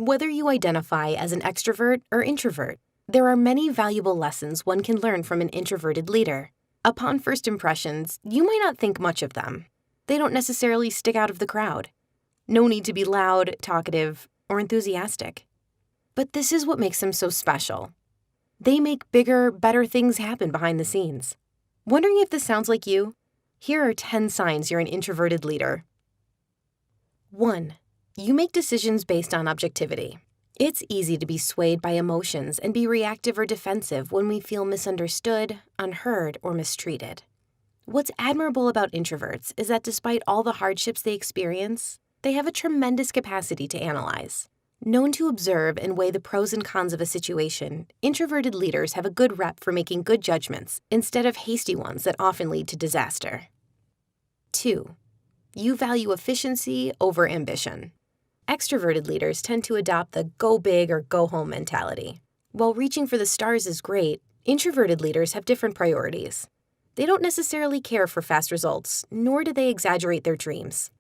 Whether you identify as an extrovert or introvert, there are many valuable lessons one can learn from an introverted leader. Upon first impressions, you might not think much of them. They don't necessarily stick out of the crowd. No need to be loud, talkative, or enthusiastic. But this is what makes them so special. They make bigger, better things happen behind the scenes. Wondering if this sounds like you? Here are 10 signs you're an introverted leader. 1. You make decisions based on objectivity. It's easy to be swayed by emotions and be reactive or defensive when we feel misunderstood, unheard, or mistreated. What's admirable about introverts is that despite all the hardships they experience, they have a tremendous capacity to analyze. Known to observe and weigh the pros and cons of a situation, introverted leaders have a good rep for making good judgments instead of hasty ones that often lead to disaster. 2. You value efficiency over ambition. Extroverted leaders tend to adopt the go big or go home mentality. While reaching for the stars is great, introverted leaders have different priorities. They don't necessarily care for fast results, nor do they exaggerate their dreams.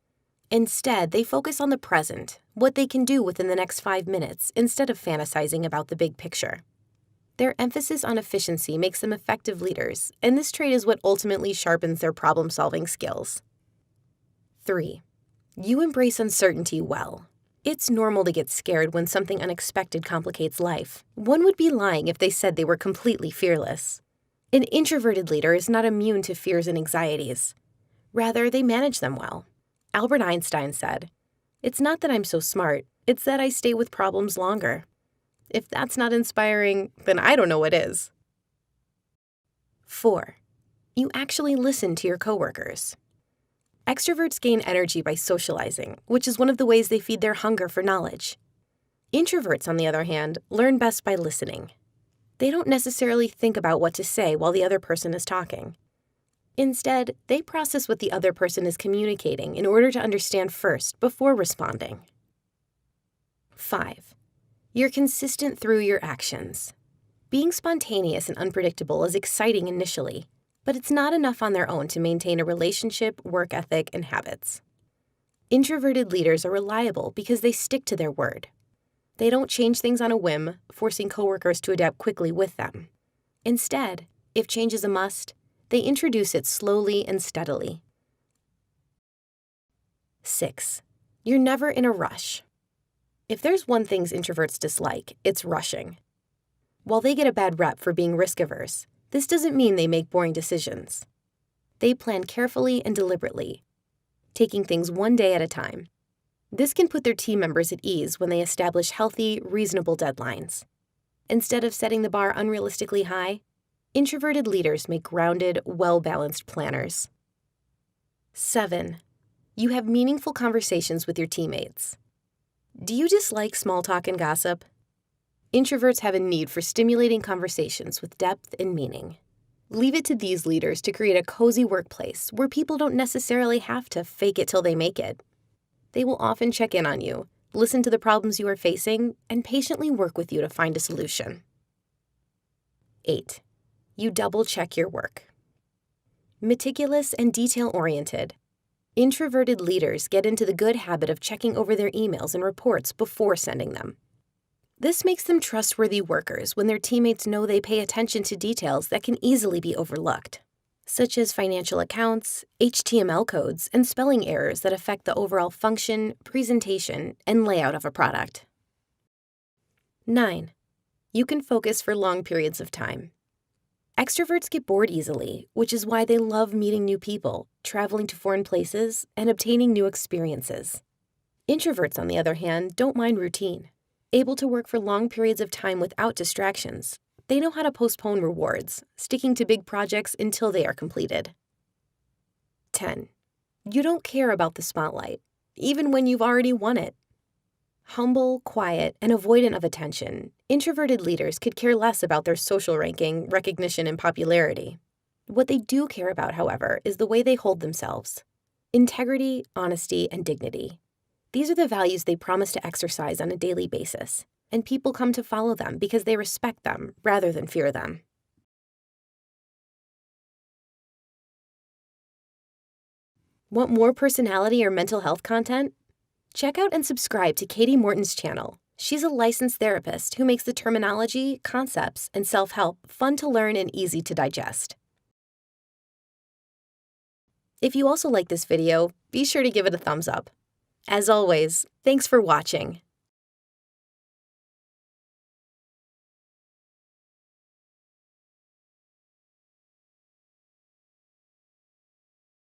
Instead, they focus on the present, what they can do within the next 5 minutes, instead of fantasizing about the big picture. Their emphasis on efficiency makes them effective leaders, and this trait is what ultimately sharpens their problem-solving skills. 3. You embrace uncertainty well. It's normal to get scared when something unexpected complicates life. One would be lying if they said they were completely fearless. An introverted leader is not immune to fears and anxieties. Rather, they manage them well. Albert Einstein said, "It's not that I'm so smart, it's that I stay with problems longer." If that's not inspiring, then I don't know what is. 4. You actually listen to your coworkers. Extroverts gain energy by socializing, which is one of the ways they feed their hunger for knowledge. Introverts, on the other hand, learn best by listening. They don't necessarily think about what to say while the other person is talking. Instead, they process what the other person is communicating in order to understand first before responding. 5. You're consistent through your actions. Being spontaneous and unpredictable is exciting initially, but it's not enough on their own to maintain a relationship, work ethic, and habits. Introverted leaders are reliable because they stick to their word. They don't change things on a whim, forcing coworkers to adapt quickly with them. Instead, if change is a must, they introduce it slowly and steadily. 6. You're never in a rush. If there's one thing introverts dislike, it's rushing. While they get a bad rep for being risk-averse, this doesn't mean they make boring decisions. They plan carefully and deliberately, taking things one day at a time. This can put their team members at ease when they establish healthy, reasonable deadlines. Instead of setting the bar unrealistically high, introverted leaders make grounded, well-balanced planners. 7. You have meaningful conversations with your teammates. Do you dislike small talk and gossip? Introverts have a need for stimulating conversations with depth and meaning. Leave it to these leaders to create a cozy workplace where people don't necessarily have to fake it till they make it. They will often check in on you, listen to the problems you are facing, and patiently work with you to find a solution. 8. You double-check your work. Meticulous and detail-oriented, introverted leaders get into the good habit of checking over their emails and reports before sending them. This makes them trustworthy workers when their teammates know they pay attention to details that can easily be overlooked, such as financial accounts, HTML codes, and spelling errors that affect the overall function, presentation, and layout of a product. 9. You can focus for long periods of time. Extroverts get bored easily, which is why they love meeting new people, traveling to foreign places, and obtaining new experiences. Introverts, on the other hand, don't mind routine. Able to work for long periods of time without distractions, they know how to postpone rewards, sticking to big projects until they are completed. 10. You don't care about the spotlight, even when you've already won it. Humble, quiet, and avoidant of attention, introverted leaders could care less about their social ranking, recognition, and popularity. What they do care about, however, is the way they hold themselves. Integrity, honesty, and dignity. These are the values they promise to exercise on a daily basis, and people come to follow them because they respect them rather than fear them. Want more personality or mental health content? Check out and subscribe to Katie Morton's channel. She's a licensed therapist who makes the terminology, concepts, and self-help fun to learn and easy to digest. If you also like this video, be sure to give it a thumbs up. As always, thanks for watching.